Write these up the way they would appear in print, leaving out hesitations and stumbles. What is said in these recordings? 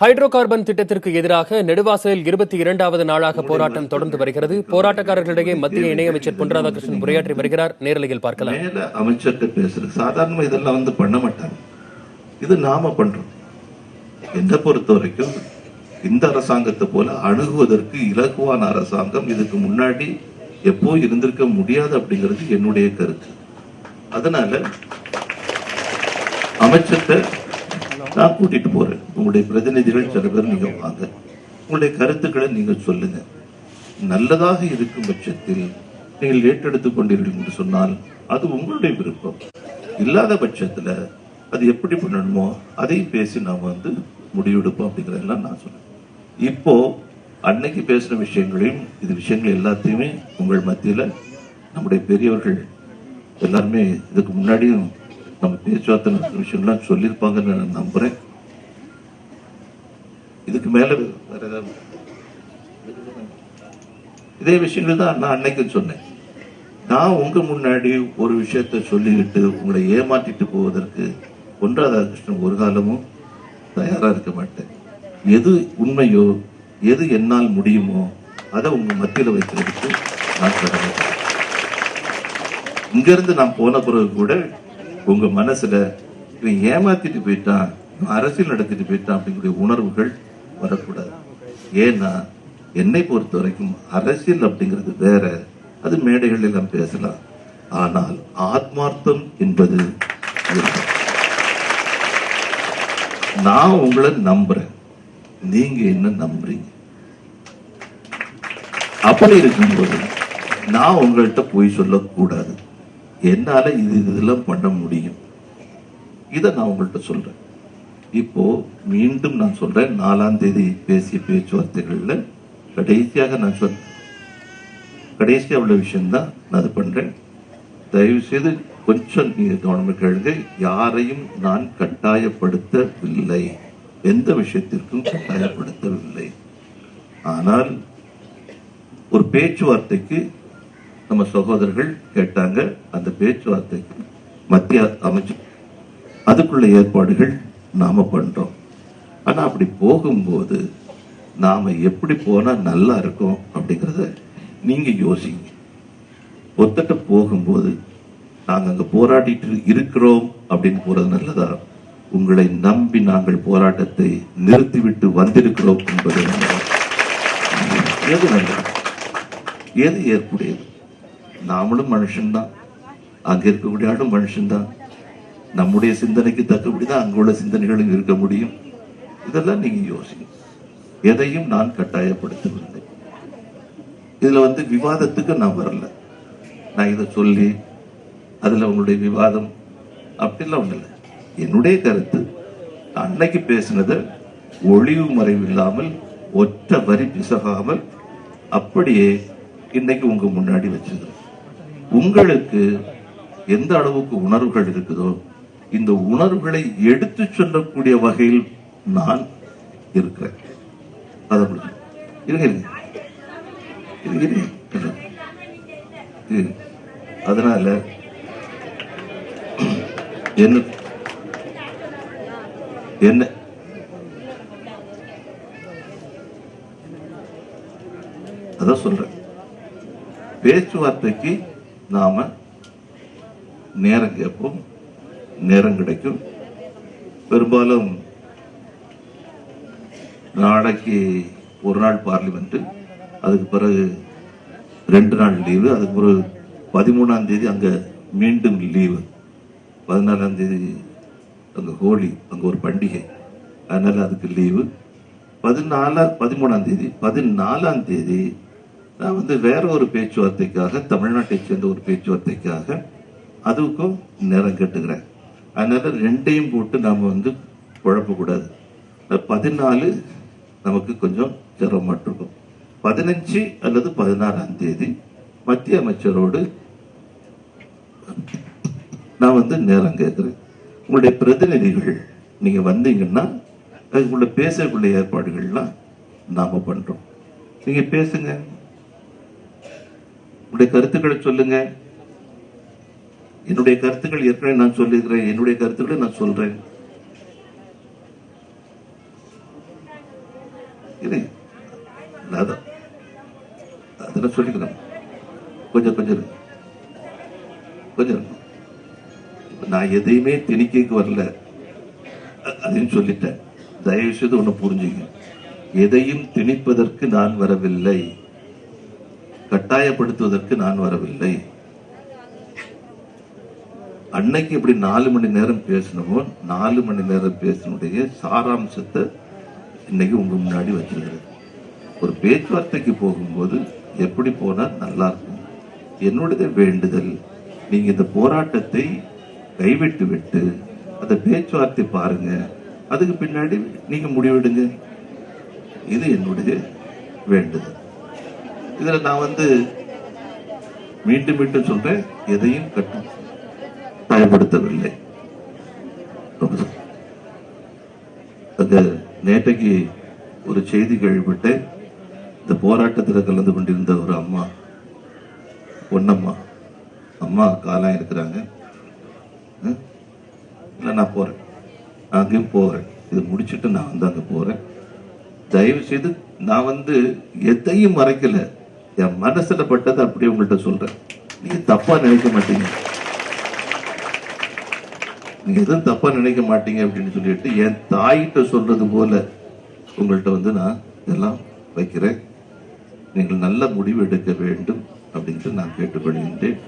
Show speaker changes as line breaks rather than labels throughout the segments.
Hydro carbon திட்டத்திற்கு எதிராக நெடுவாசலில் 22வது நாளாக போராட்டம் தொடர்ந்து வருகிறது. போராட்டக்காரர்களிடையே மத்திய இணையமைச்சர் பொன் ராதாகிருஷ்ணன் உரையாற்றி வருகிறார். நேரலையில் பார்க்கலாம்.
மேல அமைச்சர்கிட்ட பேசுறது சாதாரணமா இதெல்லாம் பண்ண மாட்டாங்க. இது நாம பண்றோம். என்ன பொறுத்த வரைக்கும் இந்த அரசாங்கத்தை போல அணுகுவதற்கு இலகுவான அரசாங்கம் இதுக்கு முன்னாடி எப்போ இருந்திருக்க முடியாது அப்படிங்கிறது என்னுடைய கருத்து. அதனால அமைச்சர்கிட்ட நான் கூட்டிட்டு போறேன். உங்களுடைய பிரதிநிதிகள் சில பேர் நீங்க வாங்க, உங்களுடைய கருத்துக்களை நீங்க சொல்லுங்க. நல்லதாக இருக்கும் பட்சத்தில் நீங்கள் ஏற்றெடுத்துக் கொண்டீர்கள் என்று சொன்னால் அது உங்களுடைய விருப்பம். இல்லாத பட்சத்துல அது எப்படி பண்ணணுமோ அதையும் பேசி நாம முடிவெடுப்போம் அப்படிங்கறதெல்லாம் நான் சொல்றேன். இப்போ அன்னைக்கு பேசின விஷயங்களையும் இது விஷயங்கள் எல்லாத்தையுமே உங்கள் மத்தியில நம்முடைய பெரியவர்கள் எல்லாருமே இதுக்கு முன்னாடியும் நம்ம பேச்சுவார்த்தை நடத்துற விஷயம்லாம் சொல்லியிருப்பாங்கன்னு நான் நம்புறேன். இதுக்கு மேல வேற ஏதாவது இதே விஷயங்கள் தான் நான் அன்னைக்கு சொன்னேன். நான் உங்க முன்னாடி ஒரு விஷயத்த சொல்லிக்கிட்டு உங்களை ஏமாற்றிட்டு போவதற்கு பொன் ராதாகிருஷ்ணன் ஒரு காலமும் தயாரா இருக்க மாட்டேன். எது உண்மையோ எது என்னால் முடியுமோ அதை உங்க மத்தியில வைக்கிறதுக்கு நான் கடமைப்பட்டேன். இங்கிருந்து நான் போன பிறகு கூட உங்க மனசுல இவன் ஏமாத்திட்டு போயிட்டான், அரசியல் நடத்திட்டு போயிட்டான் அப்படிங்கிற உணர்வுகள் வரக்கூடாது. ஏன்னா என்னை பொறுத்த வரைக்கும் அரசியல் அப்படிங்கிறது வேற, அது மேடைகள் எல்லாம் பேசலாம். ஆனால் ஆத்மார்த்தம் என்பது நான் உங்களை நம்புறேன், நீங்க என்ன நம்புறீங்க. அப்படி இருக்கும்போது நான் உங்கள்கிட்ட போய் சொல்லக்கூடாது. என்னால இதெல்லாம் பண்ண முடியும். இத நான் உங்கள்கிட்ட சொல்றேன். இப்போ மீண்டும் நான் சொல்றேன், 4ஆம் தேதி பேசிய பேச்சுவார்த்தைகள்ல கடைசியாக நான் சொன்னேன், கடைசியா உள்ள விஷயம் தான் நான் அது பண்றேன். தயவு செய்து கொஞ்சம் நீங்க கவனமா கேளுங்க. யாரையும் நான் கட்டாயப்படுத்தவில்லை, எந்த விஷயத்திற்கும் கட்டாயப்படுத்தவில்லை. ஆனால் ஒரு பேச்சுவார்த்தைக்கு நம்ம சகோதரர்கள் கேட்டாங்க. அந்த பேச்சுவார்த்தைக்கு மத்திய அமைச்சர் அதுக்குள்ள ஏற்பாடுகள் நாம பண்றோம். ஆனா அப்படி போகும்போது நாம எப்படி போனா நல்லா இருக்கும் அப்படிங்கறத நீங்க யோசிங்க. ஒத்தட்ட போகும்போது நாங்க அங்க போராடிட்டு இருக்கிறோம் அப்படின்னு போறது நல்லதா, உங்களை நம்பி நாங்கள் போராட்டத்தை நிறுத்திவிட்டு வந்திருக்கிறோம் என்பது எது நல்லது, எது ஏற்புடையது? நாமளும் மனுஷன்தான், அங்க இருக்கக்கூடிய ஆளும் மனுஷன்தான். நம்முடைய சிந்தனைக்கு தக்கபடிதான் அங்குள்ள சிந்தனைகளும் இருக்க முடியும். இதெல்லாம் நீங்க யோசிங்க. எதையும் நான் கட்டாயப்படுத்தவில்லை. இதுல விவாதத்துக்கு நான் வரல. நான் இதை சொல்லி அதுல உங்களுடைய விவாதம் அப்படிலாம் ஒண்ணு இல்லை. என்னுடைய கருத்து அன்னைக்கு பேசினதை ஒளிவு மறைவு இல்லாமல் ஒற்ற வரி பிசகாமல் அப்படியே இன்னைக்கு உங்க முன்னாடி வச்சது. உங்களுக்கு எந்த அளவுக்கு உணர்வுகள் இருக்குதோ இந்த உணர்வுகளை எடுத்து சொல்லக்கூடிய வகையில் நான் இருக்கிறேன். அதனால என்ன அதான் சொல்றேன், பேச்சுவார்த்தைக்கு நாம நேரம் கேட்போம், நேரம் கிடைக்கும். பெரும்பாலும் நாளைக்கு ஒரு நாள் பார்லிமெண்ட், அதுக்கு பிறகு 2 நாள் லீவு, அதுக்கு பிறகு 13ஆம் தேதி அங்க மீண்டும் லீவு, 14ஆம் தேதி அங்க ஹோலி, அங்க ஒரு பண்டிகை, அதனால அதுக்கு லீவு. 14ஆம் தேதி நான் வேற ஒரு பேச்சுவார்த்தைக்காக, தமிழ்நாட்டை சேர்ந்த ஒரு பேச்சுவார்த்தைக்காக அதுக்கும் நேரம் கேட்டுக்கிறேன். அதனால ரெண்டையும் போட்டு நாம குழப்பக்கூடாது. 14 நமக்கு கொஞ்சம் சிரமம் இருக்கும். 15 அல்லது 16ஆம் தேதி மத்திய அமைச்சரோடு நான் நேரம் கேட்கிறேன். உங்களுடைய பிரதிநிதிகள் நீங்க வந்தீங்கன்னா அதுக்குள்ள பேசக்கூடிய ஏற்பாடுகள்லாம் நாம பண்றோம். நீங்க பேசுங்க, உங்களுடைய கருத்துக்களை சொல்லுங்க. என்னுடைய கருத்துக்கள் ஏற்கனவே நான் சொல்லியிருக்கிறேன், என்னுடைய கருத்துக்களை நான் சொல்றேன். இது அதான் அதெல்லாம் சொல்லிக்கிறேன். கொஞ்சம் கொஞ்சம் இருங்க. கொஞ்சம் இருங்க. நான் எதையுமே திணிக்க வரல, அதையும் சொல்லிட்டேன். தயவு செய்து ஒண்ணு புரிஞ்சுங்க, எதையும் திணிப்பதற்கு நான் வரவில்லை, கட்டாயப்படுத்துவதற்கு நான் வரவில்லை. அன்னைக்கு இப்படி 4 மணி நேரம் பேசணுமோ 4 மணி நேரம் பேசணுடைய சாராம்சத்தை இன்னைக்கு உங்க முன்னாடி வச்சிருக்கிறது. ஒரு பேச்சுவார்த்தைக்கு போகும்போது எப்படி போனா நல்லா இருக்கும். என்னுடைய வேண்டுதல், நீங்க இந்த போராட்டத்தை கைவிட்டு விட்டு அந்த பேச்சுவார்த்தை பாருங்க, அதுக்கு பின்னாடி நீங்க முடிவெடுங்க. இது என்னுடைய வேண்டுதல். இதுல நான் மீண்டும் மீண்டும் சொல்றேன், எதையும் கட்டாயப்படுத்தவில்லை. நேற்றைக்கு ஒரு செய்தி கேள்விப்பட்டு, இந்த போராட்டத்தில் கலந்து கொண்டிருந்த ஒரு அம்மா, பொன்னம்மா அம்மா காலம் இருக்கிறாங்க. இல்லை நான் போறேன், அங்கேயும் போறேன், இது முடிச்சுட்டு நான் அங்க போறேன். தயவு செய்து நான் எதையும் மறைக்கல, என் மனசுல பட்டதை அப்படியே உங்கள்கிட்ட சொல்றேன். நீங்க தப்பா நினைக்க மாட்டீங்க, நீங்க எதுவும் தப்பா நினைக்க மாட்டீங்க அப்படின்னு சொல்லிட்டு என் தாயிட்ட சொல்றது போல உங்கள்கிட்ட நான் இதெல்லாம் வைக்கிறேன். நீங்கள் நல்ல முடிவு எடுக்க வேண்டும் அப்படின்ட்டு நான் கேட்டுக்கொள்கின்றேன்.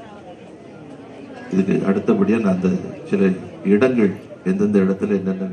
இதுக்கு அடுத்தபடியா நான் அந்த சில இடங்கள் எந்தெந்த இடத்துல என்னென்ன